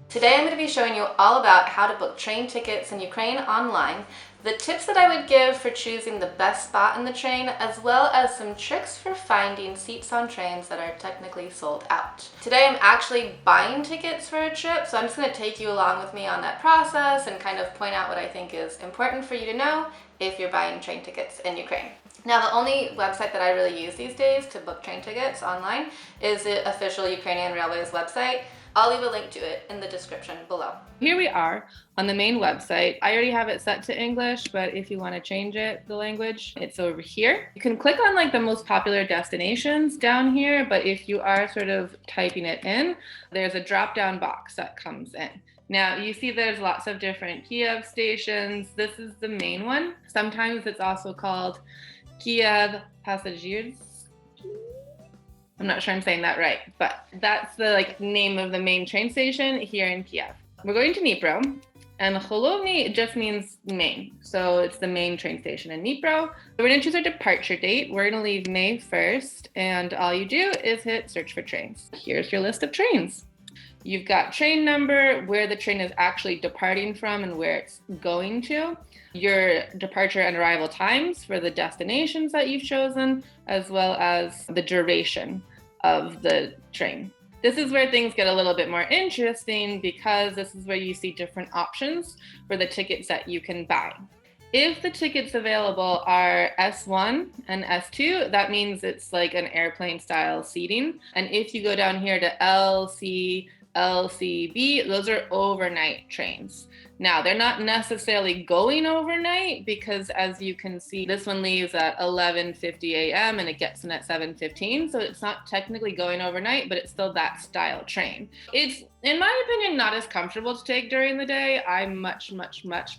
Today I'm going to be showing you all about how to book train tickets in Ukraine online, the tips that I would give for choosing the best spot in the train, as well as some tricks for finding seats on trains that are technically sold out. Today I'm actually buying tickets for a trip, so I'm just going to take you along with me on that process and kind of point out what I think is important for you to know if you're buying train tickets in Ukraine. Now, the only website that I really use these days to book train tickets online is the official Ukrainian Railways website. I'll leave a link to it in the description below. Here we are on the main website. I already have it set to English, but if you want to change it, the language, it's over here. You can click on like the most popular destinations down here, but if you are sort of typing it in, there's a drop-down box that comes in. Now you see there's lots of different Kiev stations. This is the main one. Sometimes it's also called Kiev Passengers. I'm not sure I'm saying that right, but that's the name of the main train station here in Kiev. We're going to Dnipro, and Holovny just means main. So it's the main train station in Dnipro. We're gonna choose our departure date. We're gonna leave May 1st, and all you do is hit search for trains. Here's your list of trains. You've got train number, where the train is actually departing from and where it's going to, your departure and arrival times for the destinations that you've chosen, as well as the duration of the train. This is where things get a little bit more interesting because this is where you see different options for the tickets that you can buy. If the tickets available are S1 and S2, that means it's like an airplane style seating. And if you go down here to LC, LCB, those are overnight trains. Now, they're not necessarily going overnight because, as you can see, this one leaves at 11:50 a.m. and it gets in at 7:15. So it's not technically going overnight, but it's still that style train. It's, in my opinion, not as comfortable to take during the day. I much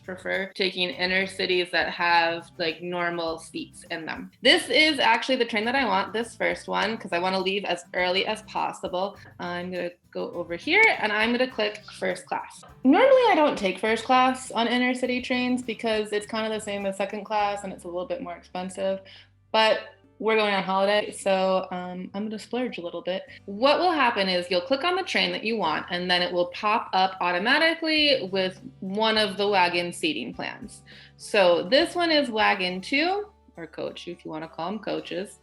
prefer taking Intercities that have like normal seats in them. This is actually the train that I want, this first one, because I want to leave as early as possible. I'm going to go over here and I'm going to click first class. Normally I don't take first class on Intercity trains because it's kind of the same as second class and it's a little bit more expensive, but we're going on holiday, so I'm going to splurge a little bit. What will happen is you'll click on the train that you want and then it will pop up automatically with one of the wagon seating plans. So this one is wagon 2, or coach if you want to call them coaches.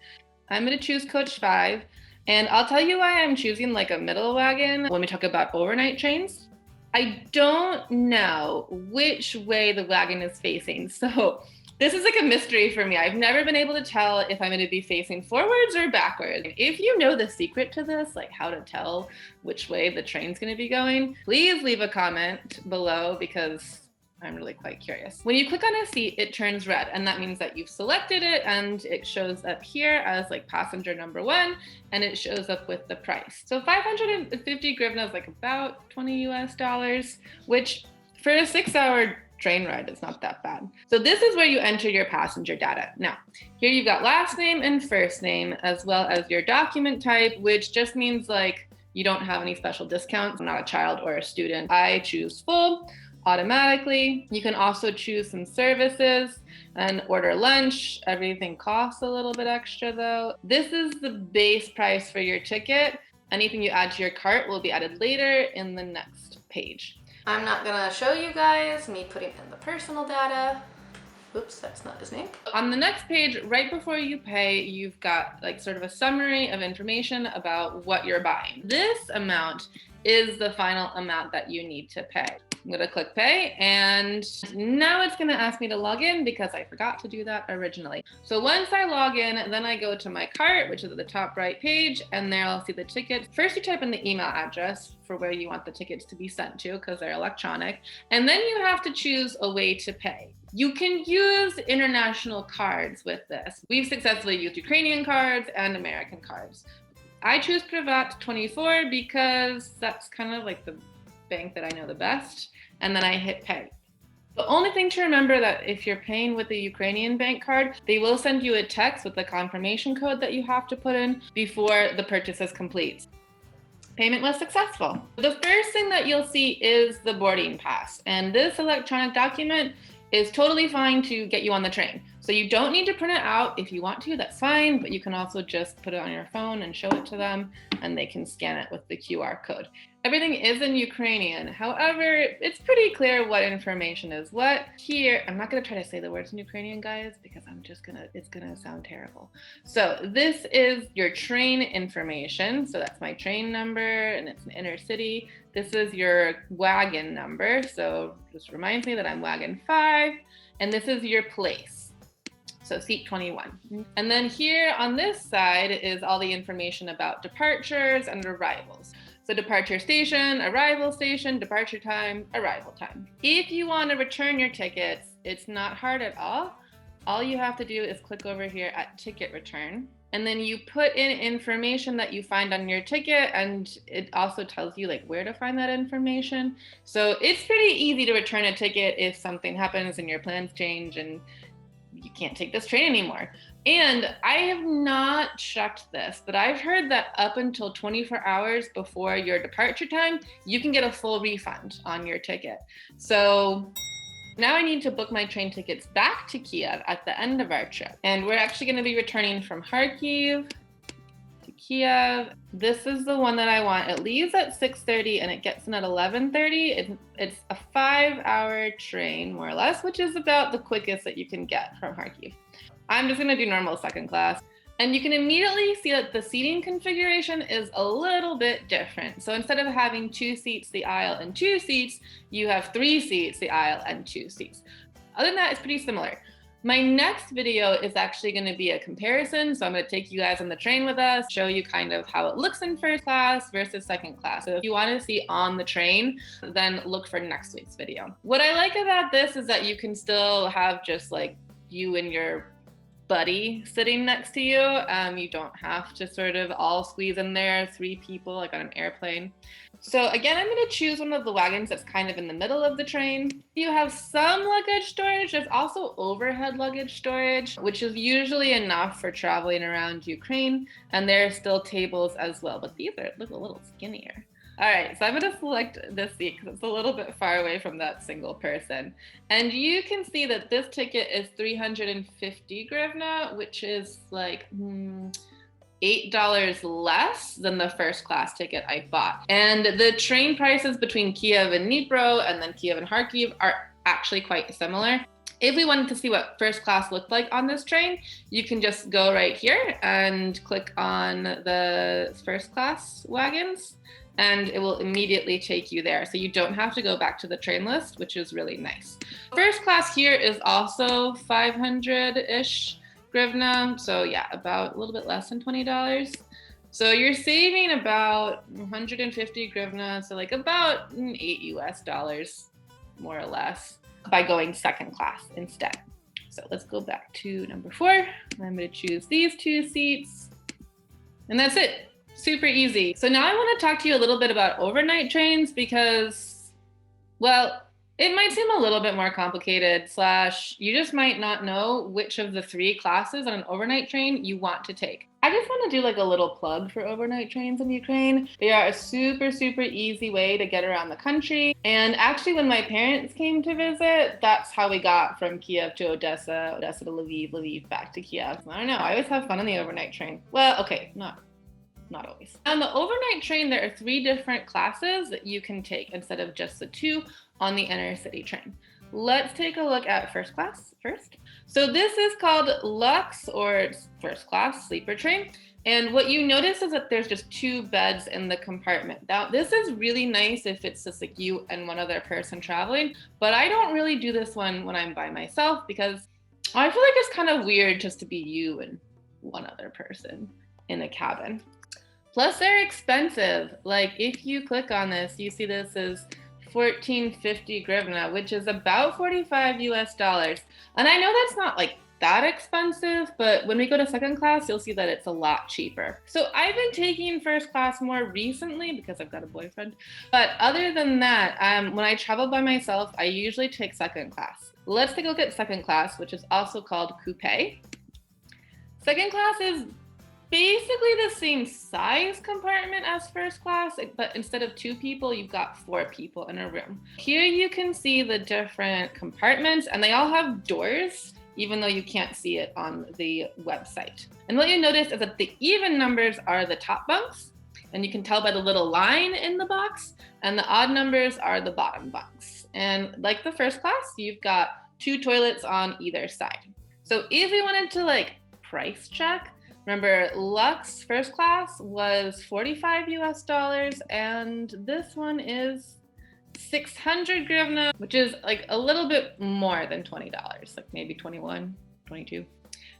I'm going to choose coach 5. And I'll tell you why I'm choosing like a middle wagon when we talk about overnight trains. I don't know which way the wagon is facing. So this is like a mystery for me. I've never been able to tell if I'm going to be facing forwards or backwards. If you know the secret to this, like how to tell which way the train's going to be going, please leave a comment below because I'm really quite curious. When you click on a seat, it turns red, and that means that you've selected it, and it shows up here as like passenger number 1, and it shows up with the price. So 550 hryvnia is like about $20 US, which for a 6-hour train ride is not that bad. So this is where you enter your passenger data. Now, here you've got last name and first name, as well as your document type, which just means like you don't have any special discounts. I'm not a child or a student. I choose full automatically. You can also choose some services and order lunch. Everything costs a little bit extra though. This is the base price for your ticket. Anything you add to your cart will be added later in the next page. I'm not gonna show you guys me putting in the personal data. Oops, that's not his name. On the next page, right before you pay, you've got like sort of a summary of information about what you're buying. This amount is the final amount that you need to pay. I'm gonna click pay, and now it's gonna ask me to log in because I forgot to do that originally. So once I log in, then I go to my cart, which is at the top right page, and there I'll see the tickets. First you type in the email address for where you want the tickets to be sent to because they're electronic, and then you have to choose a way to pay. You can use international cards with this. We've successfully used Ukrainian cards and American cards. I choose Privat 24 because that's kind of like the bank that I know the best, and then I hit pay. The only thing to remember that if you're paying with a Ukrainian bank card, they will send you a text with the confirmation code that you have to put in before the purchase is complete. Payment was successful. The first thing that you'll see is the boarding pass, and this electronic document is totally fine to get you on the train. So you don't need to print it out. If you want to, that's fine, but you can also just put it on your phone and show it to them, and they can scan it with the QR code. Everything is in Ukrainian. However, it's pretty clear what information is what. Here, I'm not gonna try to say the words in Ukrainian, guys, because it's gonna sound terrible. So this is your train information. So that's my train number, and it's an Intercity. This is your wagon number. So just reminds me that I'm wagon 5, and this is your place. So seat 21. And then here on this side is all the information about departures and arrivals. So departure station, departure time, arrival time. If you want to return your tickets, it's not hard at all. All you have to do is click over here at ticket return. And then you put in information that you find on your ticket, and it also tells you like where to find that information. So it's pretty easy to return a ticket if something happens and your plans change and you can't take this train anymore. And I have not checked this, but I've heard that up until 24 hours before your departure time, you can get a full refund on your ticket. So now I need to book my train tickets back to Kiev at the end of our trip. And we're actually going to be returning from Kharkiv to Kiev. This is the one that I want. It leaves at 6:30 and it gets in at 11:30. It's a 5-hour train, more or less, which is about the quickest that you can get from Kharkiv. I'm just going to do normal second class. And you can immediately see that the seating configuration is a little bit different. So instead of having 2 seats, the aisle, and 2 seats, you have 3 seats, the aisle, and 2 seats. Other than that, it's pretty similar. My next video is actually going to be a comparison. So I'm going to take you guys on the train with us, show you kind of how it looks in first class versus second class. So if you want to see on the train, then look for next week's video. What I like about this is that you can still have just like you and your buddy sitting next to you. You don't have to sort of all squeeze in there, 3 people like on an airplane. So again, I'm going to choose one of the wagons that's kind of in the middle of the train. You have some luggage storage. There's also overhead luggage storage, which is usually enough for traveling around Ukraine. And there are still tables as well, but these look a little skinnier. All right, so I'm going to select this seat because it's a little bit far away from that single person. And you can see that this ticket is 350 hryvnia, which is like $8 less than the first class ticket I bought. And the train prices between Kiev and Dnipro and then Kiev and Kharkiv are actually quite similar. If we wanted to see what first class looked like on this train, you can just go right here and click on the first class wagons, and it will immediately take you there. So you don't have to go back to the train list, which is really nice. First class here is also 500-ish hryvnia. So yeah, about a little bit less than $20. So you're saving about 150 hryvnia, so like about $8 US, more or less, by going second class instead. So let's go back to number 4. I'm going to choose these 2 seats, and that's it. Super easy. So now I want to talk to you a little bit about overnight trains because, well, it might seem a little bit more complicated / you just might not know which of the 3 classes on an overnight train you want to take. I just want to do like a little plug for overnight trains in Ukraine. They are a super, super easy way to get around the country. And actually when my parents came to visit, that's how we got from Kiev to Odessa, Odessa to Lviv, Lviv back to Kiev. I don't know. I always have fun on the overnight train. Well, okay, not always. On the overnight train, there are 3 different classes that you can take instead of just the 2 on the Intercity train. Let's take a look at first class first. So this is called Lux, or first class sleeper train. And what you notice is that there's just 2 beds in the compartment. Now, this is really nice if it's just like you and one other person traveling, but I don't really do this one when I'm by myself because I feel like it's kind of weird just to be you and one other person in a cabin. Plus they're expensive. Like if you click on this, you see this is 1450 hryvnia, which is about $45 US. And I know that's not like that expensive, but when we go to second class, you'll see that it's a lot cheaper. So I've been taking first class more recently because I've got a boyfriend. But other than that, when I travel by myself, I usually take second class. Let's take a look at second class, which is also called coupe. Second class is basically the same size compartment as first class, but instead of 2 people, you've got 4 people in a room. Here you can see the different compartments, and they all have doors. even though you can't see it on the website. And what you notice is that the even numbers are the top bunks, and you can tell by the little line in the box, and the odd numbers are the bottom bunks. And like the first class, you've got 2 toilets on either side. So if we wanted to like price check, remember Lux first class was $45 US, and this one is 600 grivna, which is like a little bit more than $20, like maybe 21, 22.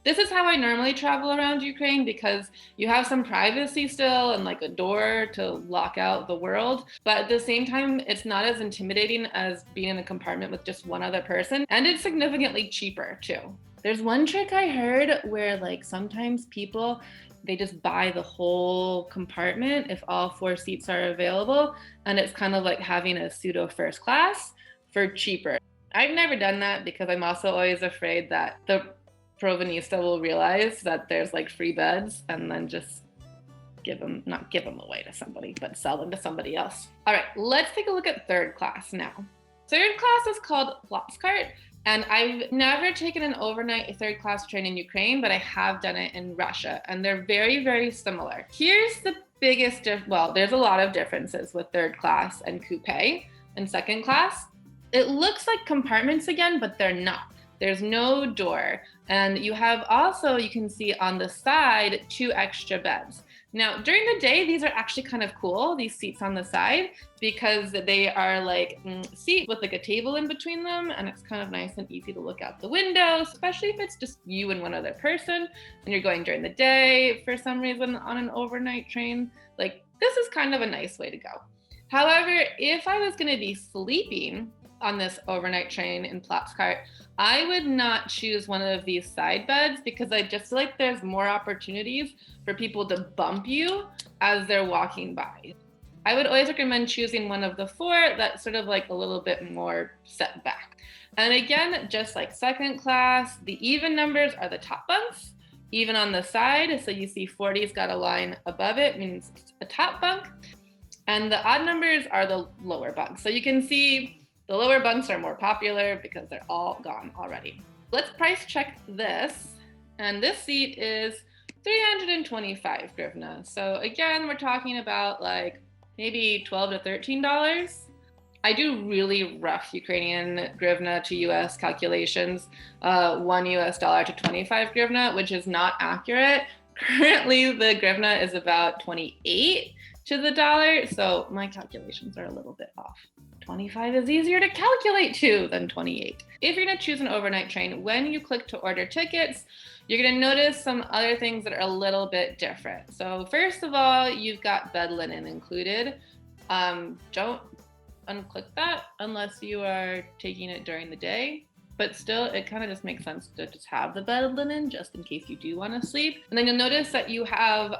This is how I normally travel around Ukraine, because you have some privacy still and like a door to lock out the world. But at the same time, it's not as intimidating as being in a compartment with just one other person. And it's significantly cheaper too. There's one trick I heard where like sometimes people, they just buy the whole compartment if all 4 seats are available. And it's kind of like having a pseudo first class for cheaper. I've never done that because I'm also always afraid that the Provenista will realize that there's like free beds and then just not give them away to somebody, but sell them to somebody else. All right, let's take a look at third class now. Third class is called Plotskart, and I've never taken an overnight third class train in Ukraine, but I have done it in Russia, and they're very, very similar. Here's the biggest there's a lot of differences with third class and coupe and second class. It looks like compartments again, but they're not. There's no door. And you have also, you can see on the side, 2 extra beds. Now, during the day, these are actually kind of cool, these seats on the side, because they are like seat with like a table in between them. And it's kind of nice and easy to look out the window, especially if it's just you and one other person and you're going during the day for some reason on an overnight train. Like, this is kind of a nice way to go. However, if I was going to be sleeping on this overnight train in Plotskart, I would not choose one of these side beds, because I just feel like there's more opportunities for people to bump you as they're walking by. I would always recommend choosing one of the 4 that's sort of like a little bit more set back. And again, just like second class, the even numbers are the top bunks, even on the side. So you see 40's got a line above it, means it's a top bunk. And the odd numbers are the lower bunks. So you can see the lower bunks are more popular because they're all gone already. Let's price check this. And this seat is 325 grivna. So again, we're talking about like maybe $12 to $13. I do really rough Ukrainian grivna to US calculations, $1 US to 25 grivna, which is not accurate. Currently, the grivna is about 28 to the dollar, so my calculations are a little bit off. 25 is easier to calculate to than 28. If you're gonna choose an overnight train, when you click to order tickets, you're gonna notice some other things that are a little bit different. So first of all, you've got bed linen included. Don't unclick that unless you are taking it during the day. But still, it kind of just makes sense to just have the bed linen just in case you do want to sleep. And then you'll notice that you have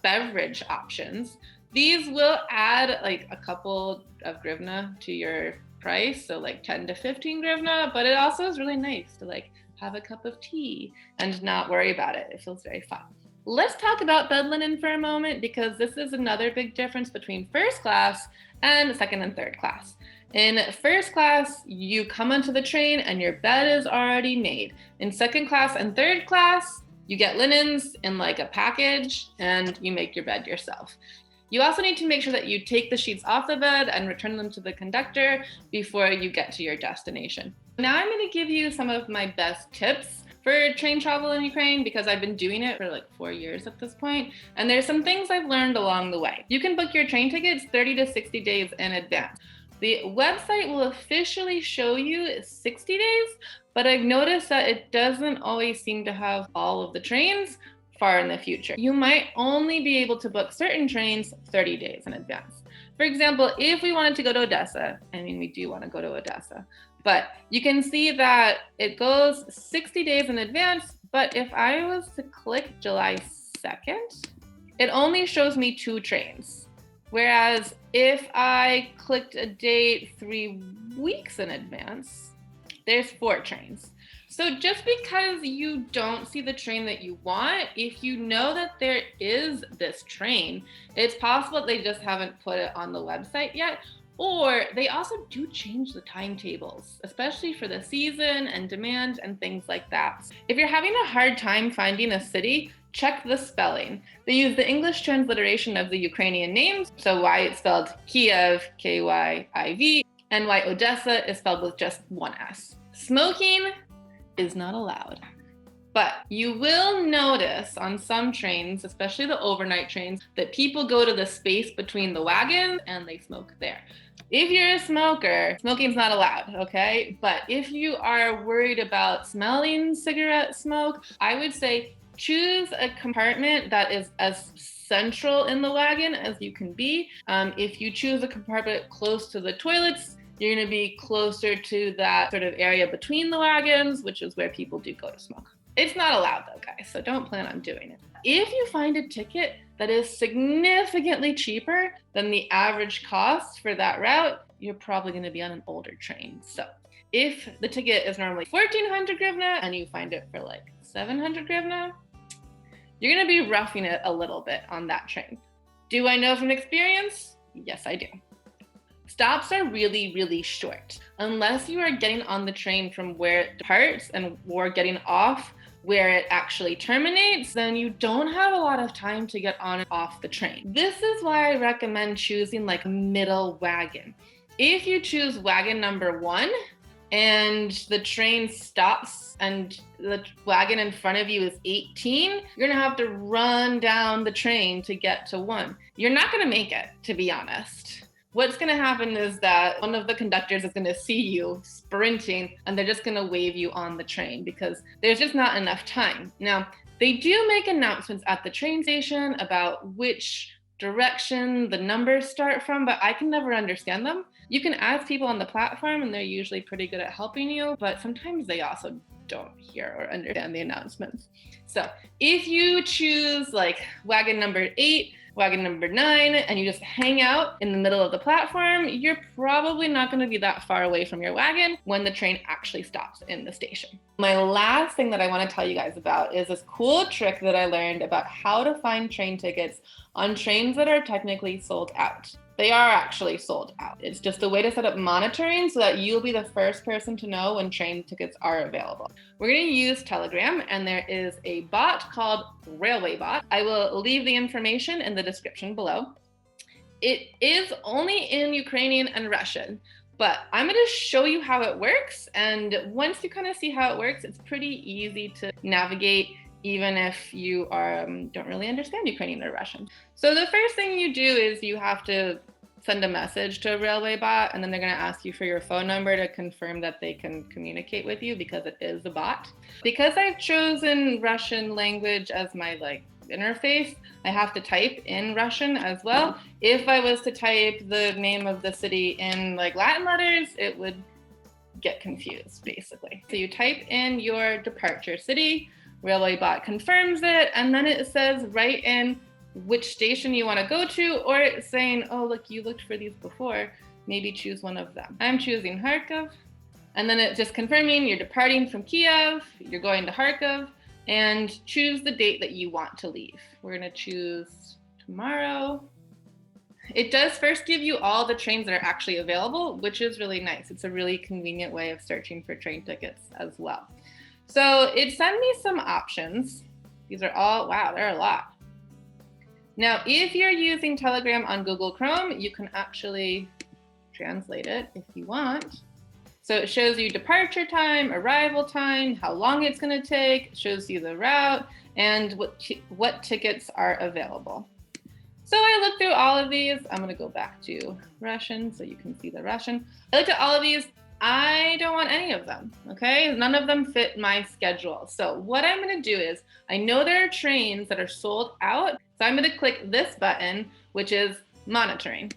beverage options. These will add like a couple of grivna to your price, so like 10 to 15 grivna, but it also is really nice to like have a cup of tea and not worry about it. It feels very fun. Let's talk about bed linen for a moment, because this is another big difference between first class and second and third class. In first class, you come onto the train and your bed is already made. In second class and third class, you get linens in like a package and you make your bed yourself. You also need to make sure that you take the sheets off the bed and return them to the conductor before you get to your destination. Now I'm going to give you some of my best tips for train travel in Ukraine, because I've been doing it for like 4 years at this point, and there's some things I've learned along the way. You can book your train tickets 30 to 60 days in advance. The website will officially show you 60 days, but I've noticed that it doesn't always seem to have all of the trains far in the future. You might only be able to book certain trains 30 days in advance. For example, if we wanted to go to Odessa, I mean, we do want to go to Odessa, but you can see that it goes 60 days in advance. But if I was to click July 2nd, it only shows me 2 trains. Whereas if I clicked a date 3 weeks in advance, there's 4 trains. So just because you don't see the train that you want, if you know that there is this train, it's possible they just haven't put it on the website yet, Or they also do change the timetables, especially for the season and demand and things like that. If you're having a hard time finding a city, check the spelling. They use the English transliteration of the Ukrainian names, so why it's spelled Kiev, K-Y-I-V, and why Odessa is spelled with just one S. Smoking is not allowed. But you will notice on some trains, especially the overnight trains, that people go to the space between the wagons and they smoke there. If you're a smoker, smoking's not allowed, okay? But if you are worried about smelling cigarette smoke, I would say choose a compartment that is as central in the wagon as you can be. If you choose a compartment close to the toilets, you're going to be closer to that sort of area between the wagons, which is where people do go to smoke. It's not allowed though, guys, so don't plan on doing it. If you find a ticket that is significantly cheaper than the average cost for that route, you're probably going to be on an older train. So if the ticket is normally 1,400 hryvnia and you find it for like 700 hryvnia, you're going to be roughing it a little bit on that train. Do I know from experience? Yes, I do. Stops are really, really short. Unless you are getting on the train from where it departs and or getting off where it actually terminates, then you don't have a lot of time to get on and off the train. This is why I recommend choosing like middle wagon. If you choose wagon number 1 and the train stops and the wagon in front of you is 18, you're gonna have to run down the train to get to 1. You're not gonna make it, to be honest. What's going to happen is that one of the conductors is going to see you sprinting and they're just going to wave you on the train because there's just not enough time. Now, they do make announcements at the train station about which direction the numbers start from, but I can never understand them. You can ask people on the platform and they're usually pretty good at helping you, but sometimes they also don't hear or understand the announcements. So if you choose like wagon number 8, wagon number 9, and you just hang out in the middle of the platform, you're probably not going to be that far away from your wagon when the train actually stops in the station. My last thing that I want to tell you guys about is this cool trick that I learned about how to find train tickets on trains that are technically sold out. They are actually sold out. It's just a way to set up monitoring so that you'll be the first person to know when train tickets are available. We're going to use Telegram, and there is a bot called Railway Bot. I will leave the information in the description below. It is only in Ukrainian and Russian, but I'm going to show you how it works. And once you kind of see how it works, it's pretty easy to navigate even if you don't really understand Ukrainian or Russian. So the first thing you do is you have to send a message to a railway bot, and then they're going to ask you for your phone number to confirm that they can communicate with you because it is a bot. Because I've chosen Russian language as my interface, I have to type in Russian as well. If I was to type the name of the city in Latin letters, it would get confused basically. So you type in your departure city, Railway Bot confirms it, and then it says write in which station you want to go to, or it's saying, oh, look, you looked for these before, maybe choose one of them. I'm choosing Kharkiv, and then it's just confirming you're departing from Kiev, you're going to Kharkiv, and choose the date that you want to leave. We're going to choose tomorrow. It does first give you all the trains that are actually available, which is really nice. It's a really convenient way of searching for train tickets as well. So it sent me some options. These are all, wow, there are a lot. Now, if you're using Telegram on Google Chrome, you can actually translate it if you want. So it shows you departure time, arrival time, how long it's going to take, it shows you the route, and what tickets are available. So I looked through all of these. I'm going to go back to Russian so you can see the Russian. I looked at all of these. I don't want any of them, okay? None of them fit my schedule. So what I'm gonna do is, I know there are trains that are sold out, so I'm gonna click this button, which is monitoring.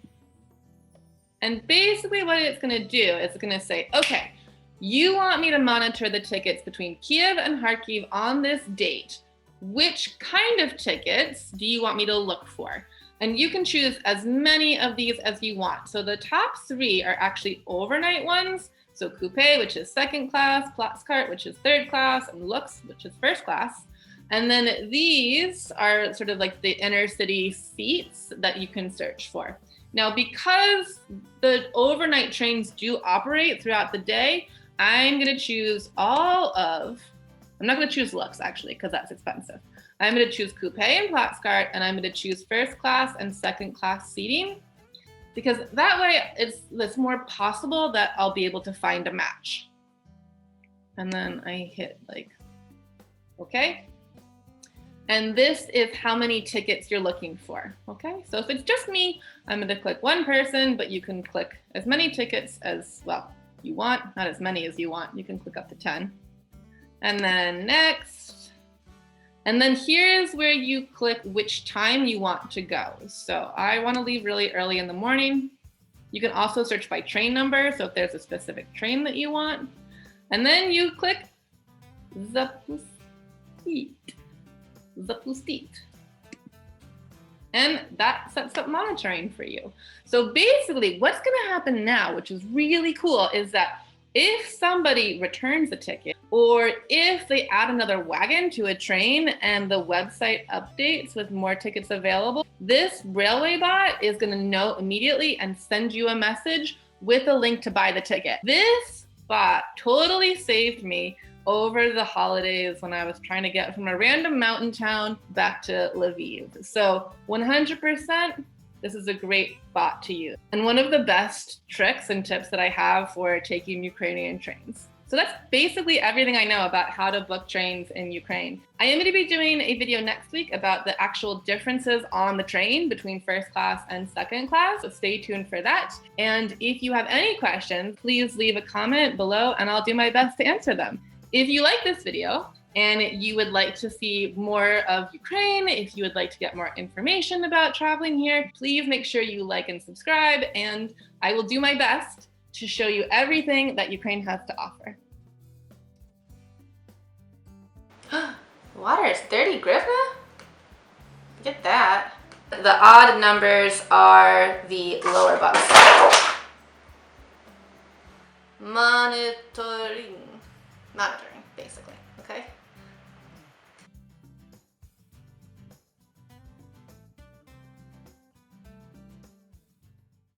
And basically what it's gonna do is it's gonna say, okay, you want me to monitor the tickets between Kiev and Kharkiv on this date. Which kind of tickets do you want me to look for? And you can choose as many of these as you want. So the top 3 are actually overnight ones. So Coupe, which is second class, Platzkart, which is third class, and Lux, which is first class. And then these are sort of like the inner city seats that you can search for. Now, because the overnight trains do operate throughout the day, I'm gonna choose I'm not gonna choose Lux actually, because that's expensive. I'm gonna choose Coupe and Platzkart, and I'm gonna choose first class and second class seating, because that way it's more possible that I'll be able to find a match. And then I hit like, okay. And this is how many tickets you're looking for, okay? So if it's just me, I'm gonna click one person, but you can click as many tickets as, well, you want, not as many as you want. You can click up to 10. And then next. And then here's where you click which time you want to go. So I wanna leave really early in the morning. You can also search by train number, so if there's a specific train that you want. And then you click Zapustit. And that sets up monitoring for you. So basically what's gonna happen now, which is really cool, is that if somebody returns a ticket, or if they add another wagon to a train and the website updates with more tickets available, this railway bot is gonna know immediately and send you a message with a link to buy the ticket. This bot totally saved me over the holidays when I was trying to get from a random mountain town back to Lviv. So 100%, this is a great bot to use. And one of the best tricks and tips that I have for taking Ukrainian trains. So that's basically everything I know about how to book trains in Ukraine. I am going to be doing a video next week about the actual differences on the train between first class and second class, so stay tuned for that. And if you have any questions, please leave a comment below and I'll do my best to answer them. If you like this video and you would like to see more of Ukraine, if you would like to get more information about traveling here, please make sure you like and subscribe, and I will do my best to show you everything that Ukraine has to offer. Water is 30 hryvnia? Get that. The odd numbers are the lower box. Monitoring.